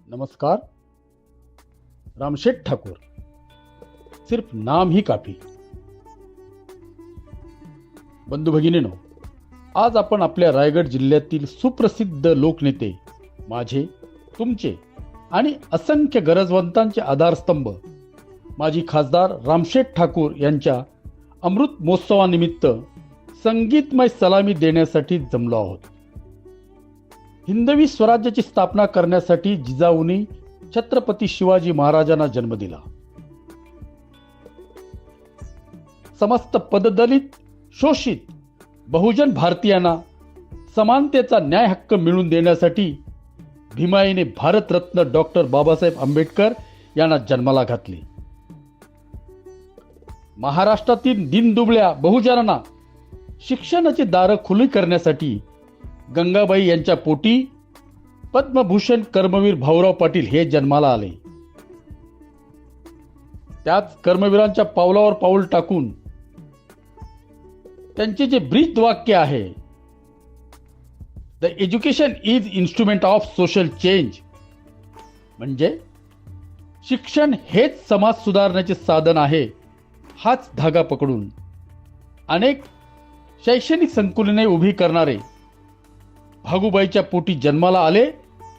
नमस्कार। रामशेठ ठाकूर, सिर्फ नाम ही काफी। बंधू भगिनीनो, आज आपण आपल्या रायगड जिल्ह्यातील सुप्रसिद्ध लोकनेते, माझे, तुमचे आणि असंख्य गरजवंतांचे आधारस्तंभ माजी खासदार रामशेठ ठाकूर यांच्या अमृत महोत्सवानिमित्त संगीतमय सलामी देण्यासाठी जमलो आहोत। हिंदवी स्वराज्याची स्थापना करण्यासाठी जिजाऊंनी छत्रपती शिवाजी महाराजांना जन्म दिला। समस्त पददलित, शोषित, बहुजन भारतीयांना समानतेचा न्याय हक्क मिळवून देण्यासाठी भीमाईने भारतरत्न डॉक्टर बाबासाहेब आंबेडकर यांना जन्माला घातले। महाराष्ट्रातील दीनदुबळ्या बहुजनांना शिक्षणाची दारं खुली करण्यासाठी गंगाबाई यांच्या पोटी पद्मभूषण कर्मवीर भाऊराव पाटील हे जन्माला आले। त्याच कर्मवीरांच्या पावलावर पाऊल टाकून त्यांचे जे ब्रीद वाक्य आहे, the education is instrument of social change, म्हणजे शिक्षण हेच समाज सुधारण्याचे साधन आहे, हाच धागा पकडून अनेक शैक्षणिक संकुलने उभी करणारे भागुबाईच्या पोटी जन्माला आले।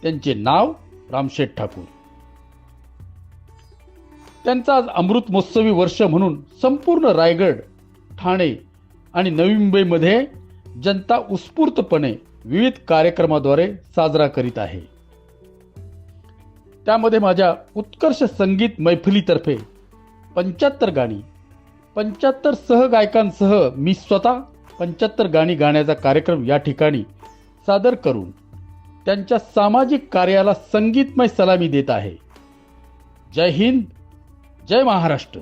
त्यांचे नाव रामशेठ ठाकूर। त्यांचा आज अमृत महोत्सवी वर्ष म्हणून संपूर्ण रायगड, ठाणे आणि नवी मुंबईमध्ये जनता उत्स्फूर्तपणे विविध कार्यक्रमाद्वारे साजरा करीत आहे। त्यामध्ये माझ्या उत्कर्ष संगीत मैफिलीतर्फे 75 गाणी, 75 सहगायकांसह मी स्वतः 75 गाणी गाण्याचा कार्यक्रम या ठिकाणी सादर करून त्यांच्या सामाजिक कार्याला संगीतमय सलामी देत आहे। जय हिंद, जय महाराष्ट्र।